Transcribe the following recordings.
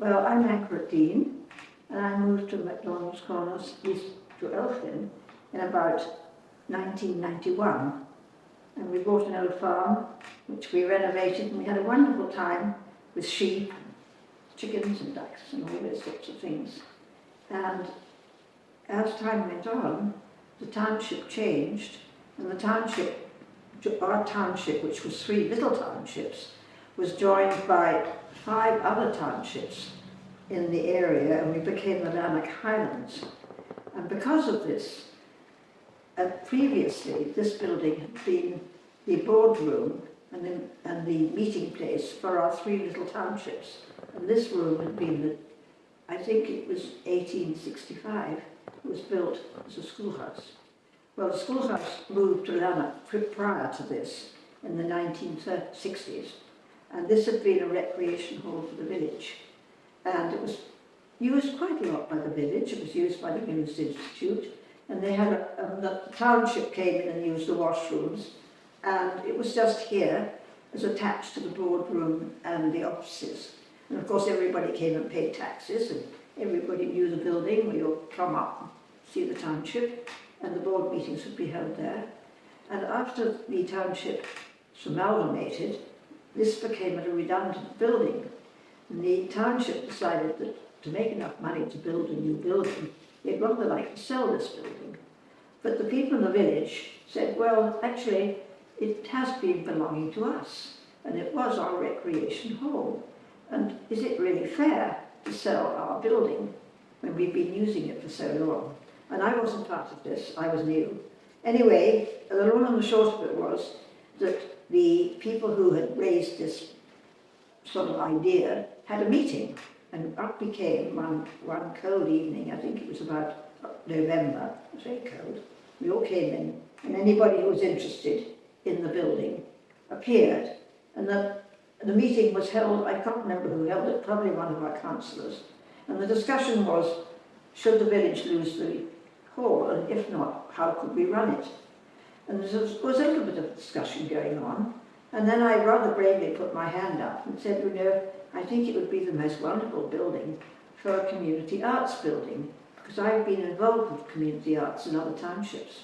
Well, I'm Ankaret Dean, and I moved to McDonalds Corners east to Elphin in about 1991. And we bought an old farm, which we renovated, and we had a wonderful time with sheep, chickens and ducks and all those sorts of things. And as time went on, the township changed, and our township, which was 3 little townships, was joined by 5 other townships in the area, and we became the Labyrinth Highlands. And because of this, previously this building had been the boardroom and the meeting place for our 3 little townships. And this room had been, I think it was 1865, it was built as a schoolhouse. Well, the schoolhouse moved to Labyrinth prior to this in the 1960s. And this had been a recreation hall for the village. And it was used quite a lot by the village. It was used by the Women's Institute. And they had the township came in and used the washrooms. And it was just here, as attached to the boardroom and the offices. And of course everybody came and paid taxes, and everybody knew the building. We all come up and see the township, and the board meetings would be held there. And after the township was amalgamated, this became a redundant building. And the township decided that to make enough money to build a new building, they'd rather like to sell this building. But the people in the village said, well, actually, it has been belonging to us, and it was our recreation hall. And is it really fair to sell our building when we've been using it for so long? And I wasn't part of this, I was new. Anyway, the long and the short of it was that the people who had raised this sort of idea had a meeting, and up we came one cold evening. I think it was about November. It was very cold. We all came in, and anybody who was interested in the building appeared, and the meeting was held. I can't remember who held it, probably one of our councillors, and the discussion was, should the village lose the hall, and if not, how could we run it? And there was a little bit of discussion going on, and then I rather bravely put my hand up and said, you know, I think it would be the most wonderful building for a community arts building, because I've been involved with community arts in other townships.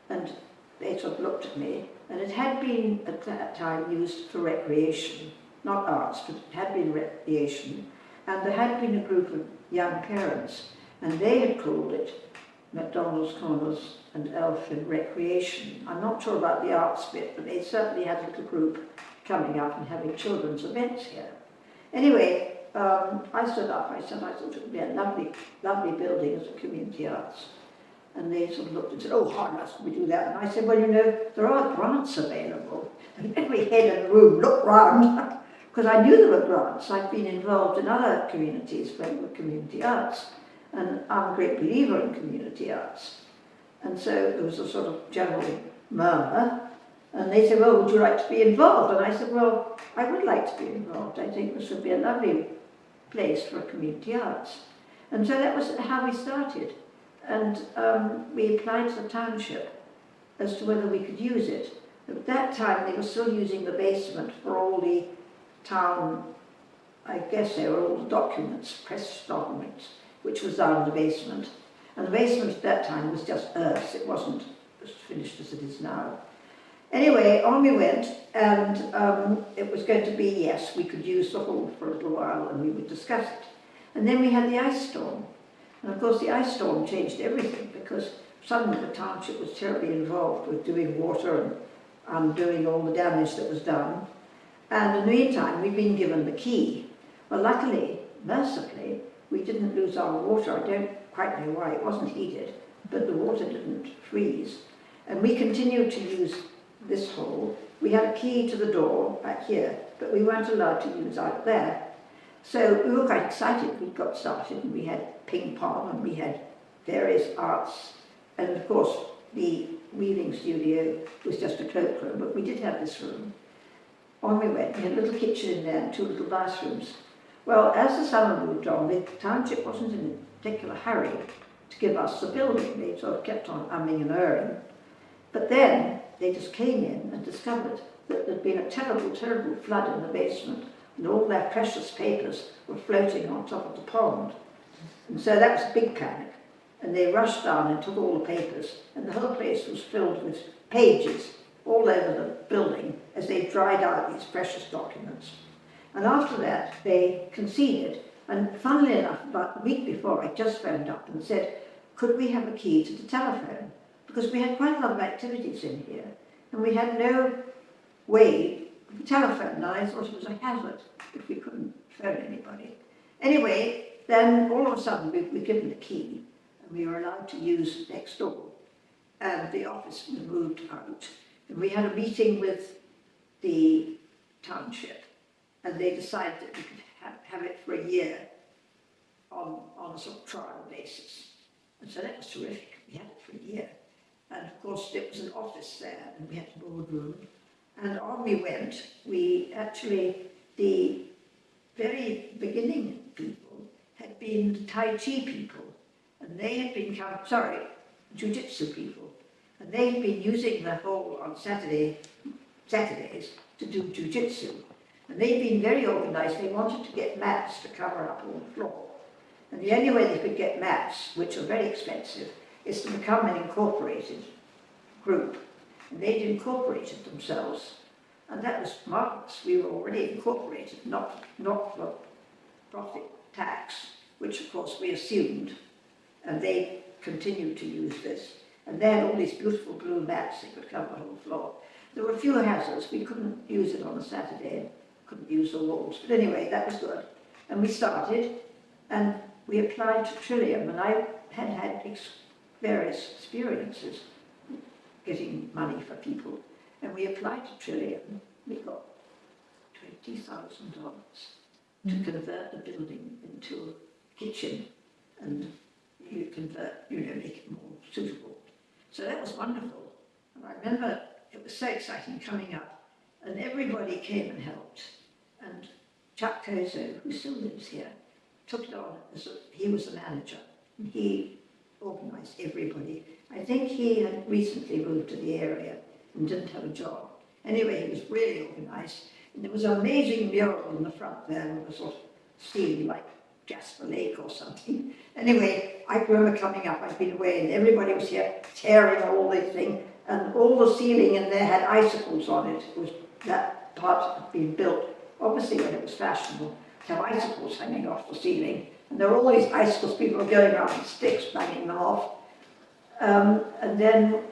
And they sort of looked at me, and it had been at that time used for recreation, not arts, but it had been recreation. And there had been a group of young parents, and they had called it McDonalds Corners and Elphin Recreation. I'm not sure about the arts bit, but they certainly had a little group coming up and having children's events here. Anyway, I stood up, I thought it would be a lovely, lovely building as a community arts. And they sort of looked and said, oh, how else can we do that? And I said, well, you know, there are grants available. And every head in the room looked round, because I knew there were grants. I'd been involved in other communities where there were community arts. And I'm a great believer in community arts. And so there was a sort of general murmur. And they said, well, would you like to be involved? And I said, well, I would like to be involved. I think this would be a lovely place for community arts. And so that was how we started. And we applied to the township as to whether we could use it. At that time, they were still using the basement for all the town, I guess they were all the documents, press documents, which was down in the basement. And the basement at that time was just earth. It wasn't as finished as it is now. Anyway, on we went, and it was going to be, yes, we could use the hall for a little while, and we would discuss it. And then we had the ice storm. And of course the ice storm changed everything, because suddenly the township was terribly involved with doing water and undoing all the damage that was done. And in the meantime, we'd been given the key. Well, luckily, mercifully, we didn't lose our water. I don't quite know why. It wasn't heated, but the water didn't freeze. And we continued to use this hall. We had a key to the door back here, but we weren't allowed to use out there. So we were quite excited. We got started, and we had ping pong, and we had various arts. And of course, the weaving studio was just a cloakroom, but we did have this room. On we went. We had a little kitchen in there and 2 little bathrooms. Well, as the summer moved on, the township wasn't in a particular hurry to give us the building. They sort of kept on umming and erring. But then they just came in and discovered that there'd been a terrible, terrible flood in the basement and all their precious papers were floating on top of the pond. And so that was a big panic. And they rushed down and took all the papers, and the whole place was filled with pages all over the building as they dried out these precious documents. And after that, they conceded. And funnily enough, about a week before, I just phoned up and said, could we have a key to the telephone? Because we had quite a lot of activities in here, and we had no way of telephone. And I thought it was a hazard if we couldn't phone anybody. Anyway, then all of a sudden, we were given the key, and we were allowed to use next door. And the office was moved out. And we had a meeting with the township, and they decided that we could have it for a year on a sort of trial basis. And so that was terrific. We had it for a year. And of course, there was an office there, and we had a boardroom. And on we went. We actually, the very beginning people had been the Tai Chi people, and they had been Jiu-Jitsu people. And they had been using the hall on Saturdays to do Jiu-Jitsu. And they'd been very organised. They wanted to get mats to cover up all the floor. And the only way they could get mats, which are very expensive, is to become an incorporated group. And they'd incorporated themselves. And that was marvellous. We were already incorporated, not for profit tax, which of course we assumed. And they continued to use this. And they had all these beautiful blue mats that could cover the whole floor. There were a few hazards. We couldn't use it on a Saturday, couldn't use the walls. But anyway, that was good. And we started, and we applied to Trillium, and I had various experiences getting money for people. And we applied to Trillium. We got $20,000 to convert the building into a kitchen, and you convert, make it more suitable. So that was wonderful. And I remember it was so exciting coming up, and everybody came and helped. And Chuck Kozo, who still lives here, took it on as he was the manager, and he organised everybody. I think he had recently moved to the area and didn't have a job. Anyway, he was really organised, and there was an amazing mural in the front there, and it was sort of seen like Jasper Lake or something. Anyway, I remember coming up, I'd been away, and everybody was here tearing all this thing, and all the ceiling in there had icicles on it. It was that part had been built, obviously when it was fashionable, to have icicles hanging off the ceiling. And there were all these icicles, people were going around with sticks, banging them off. And then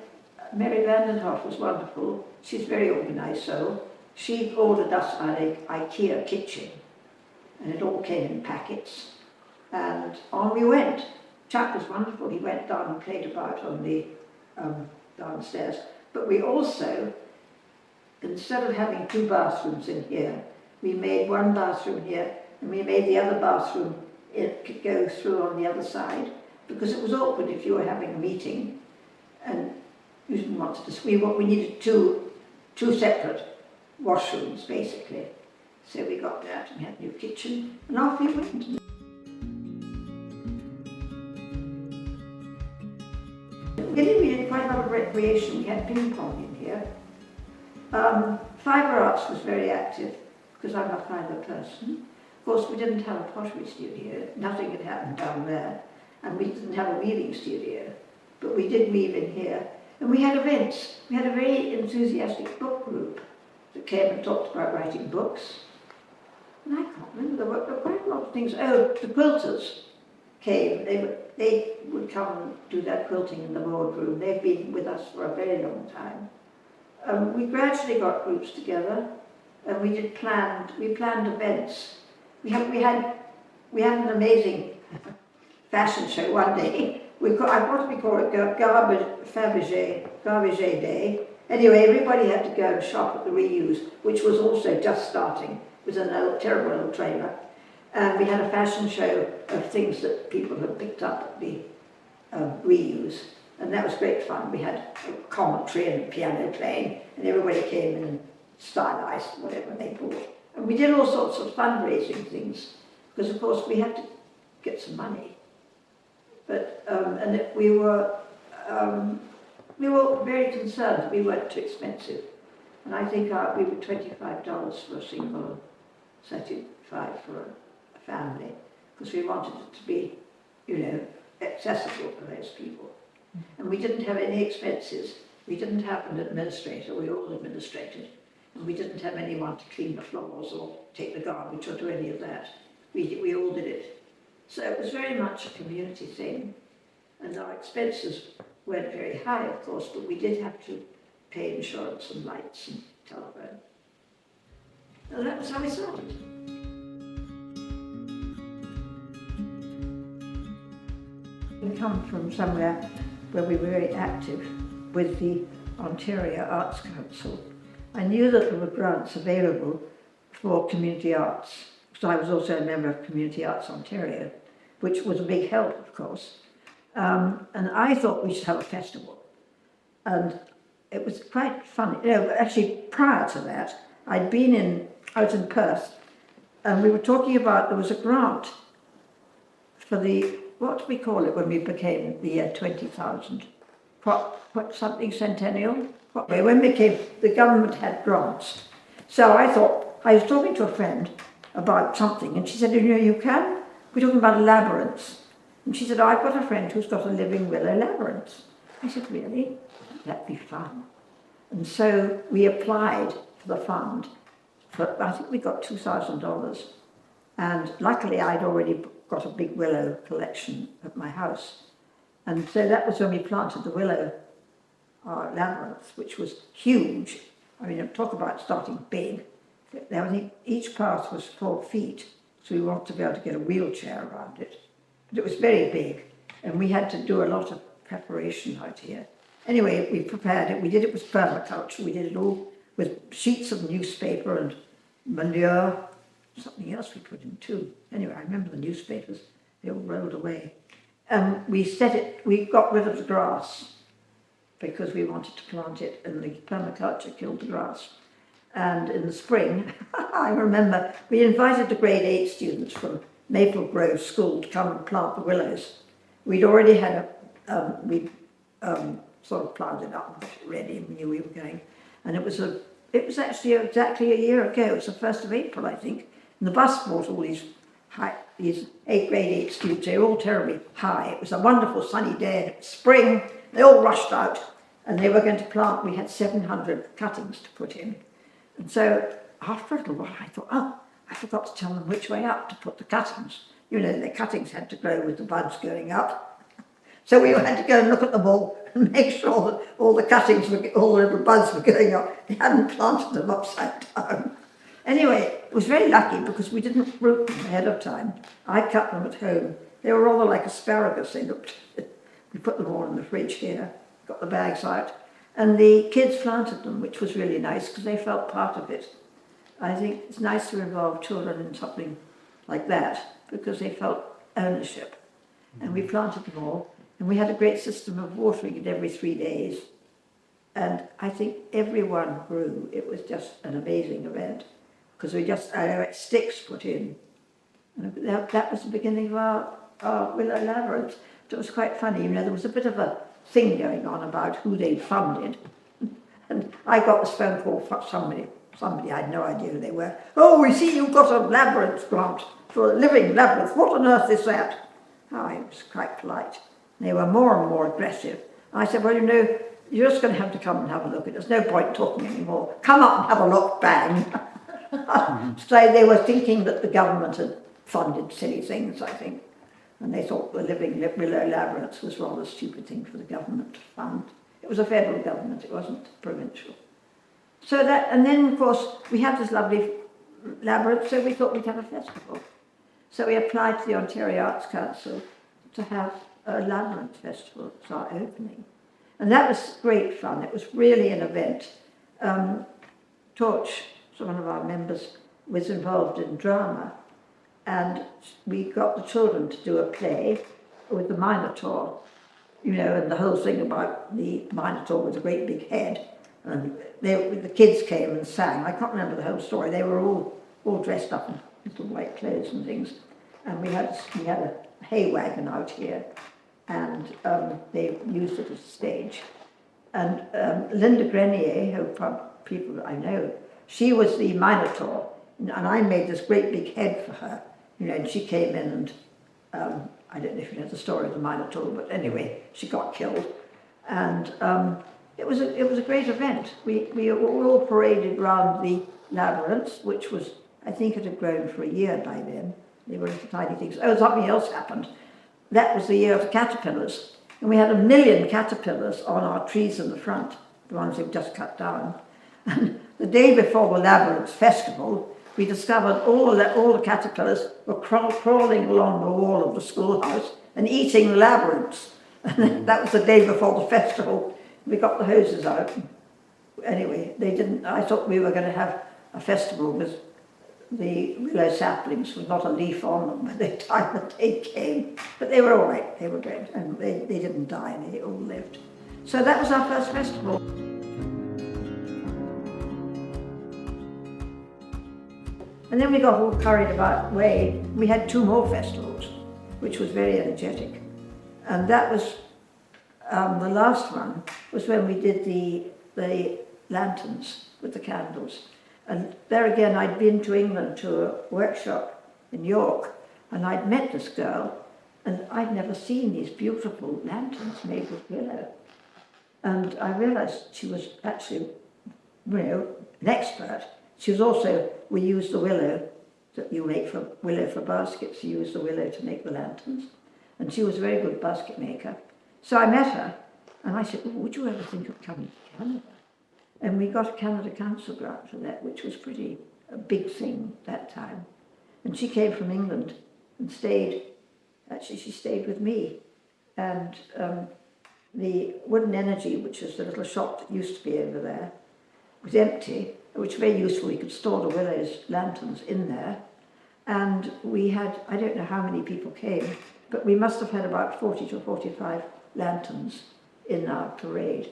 Mary Vandenhoff was wonderful. She's very organised soul. She ordered us an IKEA kitchen, and it all came in packets. And on we went. Chuck was wonderful. He went down and played about on the downstairs. But we also, instead of having two bathrooms in here, we made one bathroom here, and we made the other bathroom go through on the other side, because it was awkward if you were having a meeting and you didn't want to. We needed two separate washrooms, basically. So we got that, and we had a new kitchen, and off we went. We did quite a lot of recreation. We had ping pong in here. Fiber Arts was very active, because I'm a fiber person. Of course, we didn't have a pottery studio. Nothing had happened down there. And we didn't have a weaving studio. But we did weave in here. And we had events. We had a very enthusiastic book group that came and talked about writing books. And I can't remember, there were quite a lot of things. Oh, the quilters came. They would come and do their quilting in the boardroom. They've been with us for a very long time. We gradually got groups together, and we planned events. We had an amazing fashion show one day. I thought we call it Garbage Day. Anyway, everybody had to go and shop at the Reuse, which was also just starting. It was a terrible old trailer. And we had a fashion show of things that people had picked up at the Reuse. And that was great fun. We had a commentary and piano playing, and everybody came in and stylized whatever they bought. And we did all sorts of fundraising things, because of course we had to get some money. But we were very concerned we weren't too expensive. And I think we were $25 for a single set aside for a family, because we wanted it to be, accessible for those people. And we didn't have any expenses. We didn't have an administrator, we all administrated. And we didn't have anyone to clean the floors or take the garbage or do any of that. We all did it. So it was very much a community thing. And our expenses weren't very high, of course, but we did have to pay insurance and lights and telephone. And that was how we started. We come from somewhere where we were very active with the Ontario Arts Council. I knew that there were grants available for community arts, because I was also a member of Community Arts Ontario, which was a big help, of course. And I thought we should have a festival. And it was quite funny. Actually, prior to that, I was in Perth, and we were talking about, there was a grant for the, what do we call it when we became the year 20,000? What something centennial? When we came, the government had grants. So I thought, I was talking to a friend about something, and she said, you can? We're talking about labyrinths. And she said, I've got a friend who's got a living willow labyrinth. I said, really? That'd be fun. And so we applied for the fund. I think we got $2,000. And luckily, I'd already got a big willow collection at my house. And so that was when we planted the willow labyrinth, which was huge. I mean, talk about starting big. I think each path was 4 feet, so we wanted to be able to get a wheelchair around it. But it was very big, and we had to do a lot of preparation out here. Anyway, we prepared it. We did it with permaculture. We did it all with sheets of newspaper and manure. Something else we put in too. Anyway, I remember the newspapers. They all rolled away. We got rid of the grass because we wanted to plant it, and the permaculture killed the grass. And in the spring, I remember we invited the grade 8 students from Maple Grove School to come and plant the willows. We'd already had sort of planted up and got it ready, and we knew we were going. And it was actually exactly a year ago. It was the 1st of April, I think. And the bus brought all these grade 8 students. They were all terribly high. It was a wonderful sunny day, and it was spring. They all rushed out, and they were going to plant. We had 700 cuttings to put in. And so after a little while, I thought, I forgot to tell them which way up to put the cuttings. The cuttings had to grow with the buds going up. So we had to go and look at them all and make sure that all the little buds were going up. They hadn't planted them upside down. Anyway, it was very lucky because we didn't root them ahead of time. I cut them at home. They were rather like asparagus, they looked. We put them all in the fridge here, got the bags out. And the kids planted them, which was really nice because they felt part of it. I think it's nice to involve children in something like that because they felt ownership. And we planted them all, and we had a great system of watering it every 3 days. And I think everyone grew. It was just an amazing event because I had sticks put in. And that was the beginning of our Willow Labyrinth. It was quite funny. There was a bit of a thing going on about who they'd funded. And I got this phone call from somebody, I had no idea who they were. Oh, we see you've got a labyrinth grant for a living labyrinth. What on earth is that? I was quite polite. They were more and more aggressive. I said, well, you're just going to have to come and have a look. There's no point talking anymore. Come up and have a look, bang. So they were thinking that the government had funded silly things, I think. And they thought the living willow labyrinth was a rather stupid thing for the government to fund. It was a federal government, it wasn't provincial. So and then of course we had this lovely labyrinth, so we thought we'd have a festival. So we applied to the Ontario Arts Council to have a labyrinth festival. It's our opening. And that was great fun. It was really an event. Torch, so one of our members, was involved in drama. And we got the children to do a play with the Minotaur, and the whole thing about the Minotaur with a great big head. And the kids came and sang. I can't remember the whole story. They were all dressed up in little white clothes and things. And we had a hay wagon out here, and they used it as a stage. And Linda Grenier, who people that I know, she was the Minotaur And I made this great big head for her, and she came in and, I don't know if you know the story of the Minotaur, but anyway, she got killed. And it was a great event. We were all paraded round the Labyrinth, which was, I think it had grown for a year by then. They were little tiny things. Oh, something else happened. That was the year of the caterpillars. And we had 1 million caterpillars on our trees in the front, the ones they've just cut down. And the day before the Labyrinth festival, we discovered all the caterpillars were crawling along the wall of the schoolhouse and eating the labyrinths. And that was the day before the festival. We got the hoses out. Anyway, they didn't. I thought we were going to have a festival with the willow saplings with not a leaf on them by the time the day came. But they were all right. They were great, and they didn't die. They all lived. So that was our first festival. And then we got all carried away. We had 2 more festivals, which was very energetic. And that was, the last one was when we did the lanterns with the candles. And there again, I'd been to England to a workshop in York, and I'd met this girl, and I'd never seen these beautiful lanterns made with willow. And I realized she was actually, an expert. She was also, we used the willow that you make from willow for baskets. You use the willow to make the lanterns. And she was a very good basket maker. So I met her, and I said, would you ever think of coming to Canada? And we got a Canada Council grant for that, which was a big thing that time. And she came from England and stayed. Actually, she stayed with me. And the Wooden Energy, which is the little shop that used to be over there, was empty, which was very useful. We could store the willows lanterns in there. And we had, I don't know how many people came, but we must have had about 40 to 45 lanterns in our parade.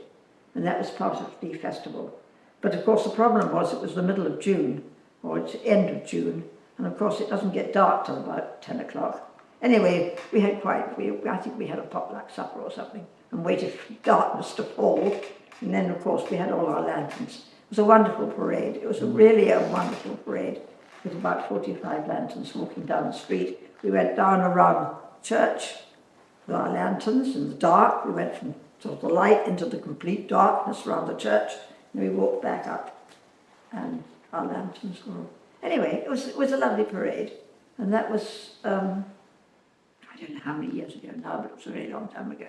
And that was part of the festival. But of course the problem was it was the middle of June, or it's the end of June, and of course it doesn't get dark till about 10 o'clock. Anyway, we had I think we had a potluck supper or something, and waited for darkness to fall. And then of course we had all our lanterns. It was a wonderful parade. It was really a wonderful parade with about 45 lanterns walking down the street. We went down around church with our lanterns in the dark. We went from sort of the light into the complete darkness around the church, and we walked back up, and our lanterns were all... Anyway, it was a lovely parade, and that was, I don't know how many years ago now, but it was a very long time ago.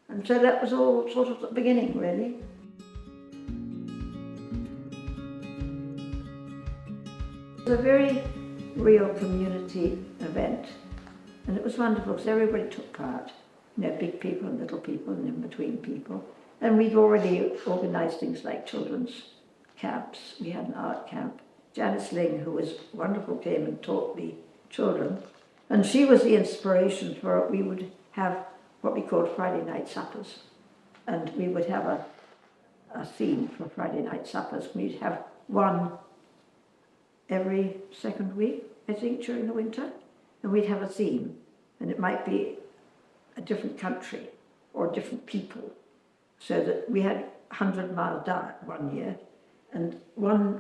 And so that was all sort of the beginning, really. It was a very real community event, and it was wonderful because everybody took part. Big people and little people and in between people. And we'd already organised things like children's camps. We had an art camp. Janice Ling, who was wonderful, came and taught the children. And she was the inspiration for we would have what we called Friday night suppers. And we would have a theme for Friday night suppers. We'd have one every second week, I think, during the winter. And we'd have a theme. And it might be a different country or different people, so that we had 100-mile diet one year, and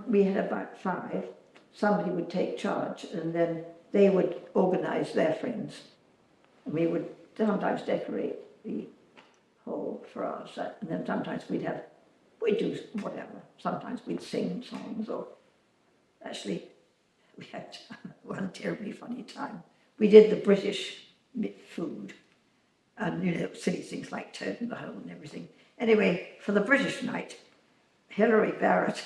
we had about 5. Somebody would take charge, and then they would organise their friends, and we would sometimes decorate the hall for us, and then sometimes we'd do whatever. Sometimes we'd sing songs, or actually we had one terribly funny time. We did the British food. And, silly things like toad in the hole and everything. Anyway, for the British night, Hilary Barrett,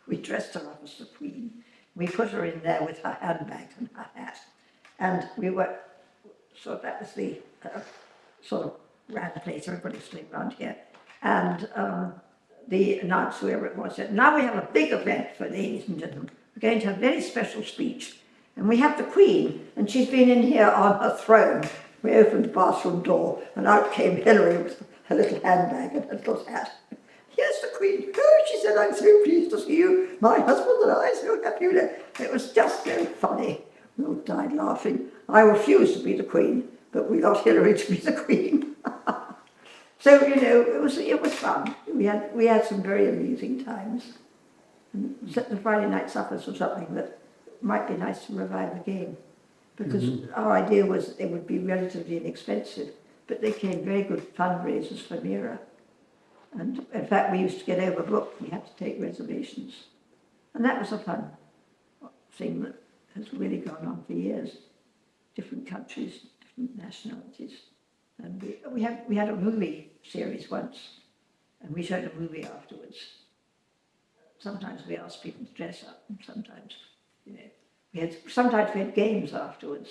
we dressed her up as the Queen. We put her in there with her handbag and her hat. And so that was the sort of grand place, everybody sitting around here. And the announcer, whoever it was, said, now we have a big event for ladies and gentlemen. We're going to have a very special speech. And we have the Queen, and she's been in here on her throne. We opened the bathroom door, and out came Hilary with her little handbag and her little hat. Here's the Queen. Oh, she said, I'm so pleased to see you. My husband and I, so happy. It was just so funny. We all died laughing. I refused to be the Queen, but we got Hilary to be the Queen. So, it was fun. We had some very amusing times. And the Friday night suppers were something that might be nice to revive again, because our idea was they would be relatively inexpensive, but they became very good fundraisers for MERA. And in fact, we used to get overbooked. We had to take reservations. And that was a fun thing that has really gone on for years. Different countries, different nationalities. And we had a movie series once, and we showed a movie afterwards. Sometimes we asked people to dress up, and sometimes, sometimes we had games afterwards.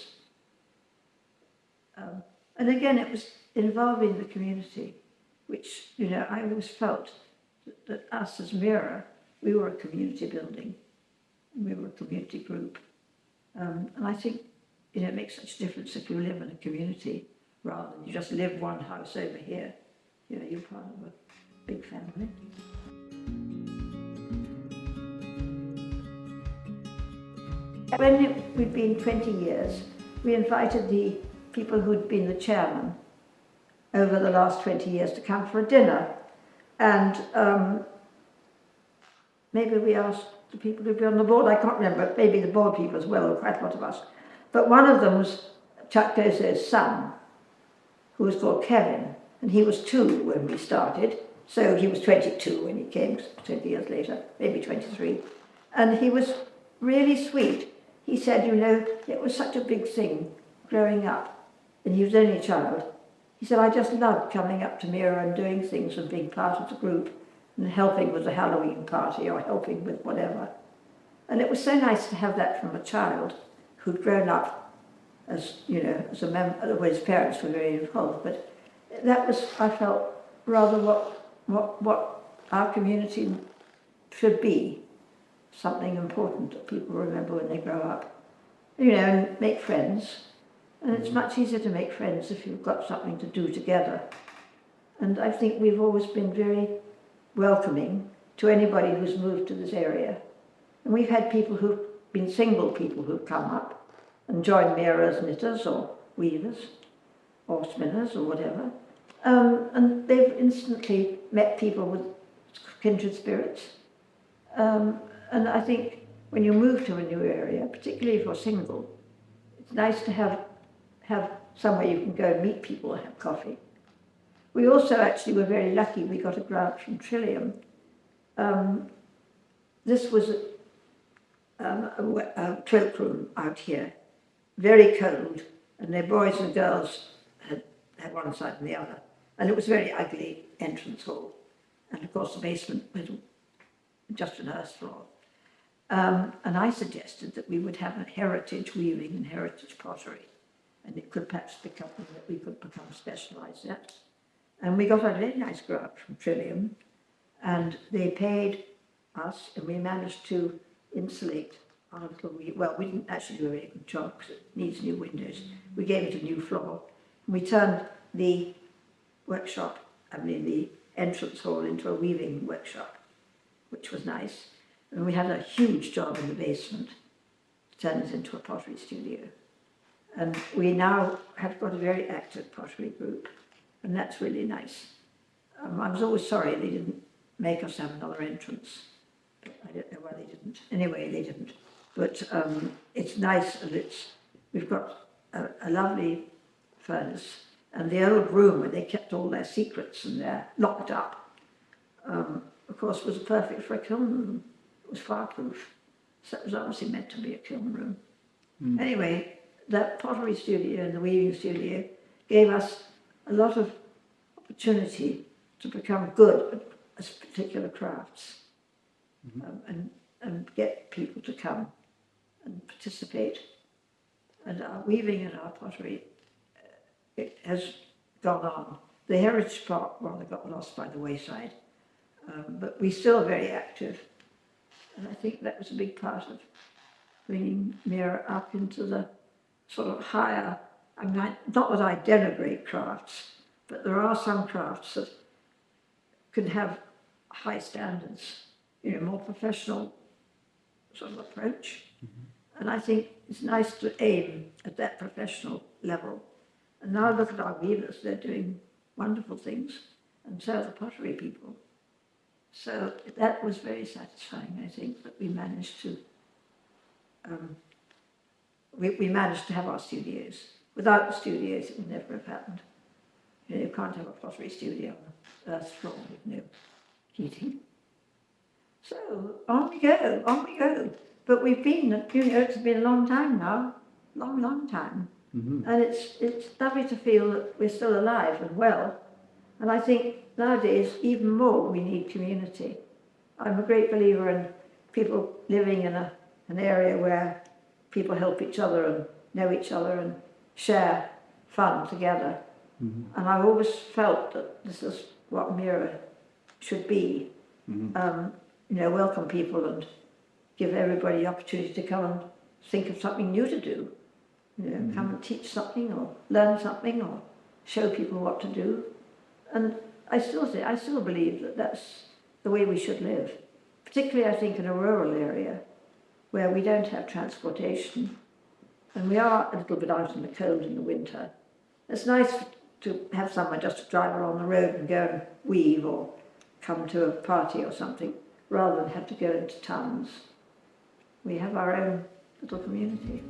And again, it was involving the community, which, I always felt that us as MERA, we were a community building, and we were a community group. And I think, it makes such a difference if you live in a community rather than you just live one house over here. You're part of a big family. When we'd been 20 years, we invited the people who'd been the chairman over the last 20 years to come for a dinner. And maybe we asked the people who'd be on the board, I can't remember, maybe the board people as well, or quite a lot of us. But one of them was Chuck Dozo's son, who was called Kevin, and he was 2 when we started, so he was 22 when he came 20 years later, maybe 23. And he was really sweet. He said, it was such a big thing growing up, and he was only a child. He said, I just loved coming up to MERA and doing things and being part of the group and helping with the Halloween party or helping with whatever. And it was so nice to have that from a child who'd grown up as, as a member, well, his parents were very involved, but that was, I felt, rather what our community should be. Something important that people remember when they grow up, and make friends. And it's much easier to make friends if you've got something to do together. And I think we've always been very welcoming to anybody who's moved to this area. And we've had people who've been single people who've come up and joined MERA as knitters or weavers or spinners or whatever. And they've instantly met people with kindred spirits. And I think when you move to a new area, particularly if you're single, it's nice to have somewhere you can go and meet people and have coffee. We also actually were very lucky. We got a grant from Trillium. This was a cloakroom out here, very cold, and their boys and girls had one side and the other. And it was a very ugly entrance hall. And of course the basement was just an earth floor. And I suggested that we would have a heritage weaving and heritage pottery, and it could perhaps become something that we could become specialised at. And we got a very nice grant from Trillium, and they paid us, and we managed to insulate our little, well, we didn't actually do a very good job because it needs new windows. We gave it a new floor, and we turned the workshop, the entrance hall into a weaving workshop, which was nice. And we had a huge job in the basement to turn it into a pottery studio. And we now have got a very active pottery group, and that's really nice. I was always sorry they didn't make us have another entrance. But I don't know why they didn't. Anyway, they didn't. But it's nice, and we've got a lovely furnace, and the old room where they kept all their secrets and they're locked up, of course, was perfect for a kiln room. Was fireproof, so it was obviously meant to be a kiln room. Anyway, that pottery studio and the weaving studio gave us a lot of opportunity to become good at particular crafts, and get people to come and participate. And our weaving and our pottery, it has gone on. The heritage part rather got lost by the wayside, but we're still very active. And I think that was a big part of bringing MERA up into the sort of higher, not that I denigrate crafts, but there are some crafts that can have high standards, more professional sort of approach. And I think it's nice to aim at that professional level. And now look at our weavers, they're doing wonderful things, and so are the pottery people. So that was very satisfying, I think, that we managed to we managed to have our studios. Without the studios, it would never have happened. You know, you can't have a pottery studio on the Earth's floor with no heating. So on we go, on we go. But we've been, it's been a long time now, long time. Mm-hmm. And it's lovely to feel that we're still alive and well. And I think nowadays, even more, we need community. I'm a great believer in people living in an area where people help each other and know each other and share fun together. Mm-hmm. And I've always felt that this is what MERA should be. Mm-hmm. Welcome people and give everybody the opportunity to come and think of something new to do. Mm-hmm. Come and teach something or learn something or show people what to do. And I still believe that that's the way we should live. Particularly, I think, in a rural area where we don't have transportation and we are a little bit out in the cold in the winter. It's nice to have someone just to drive along the road and go and weave or come to a party or something, rather than have to go into towns. We have our own little community.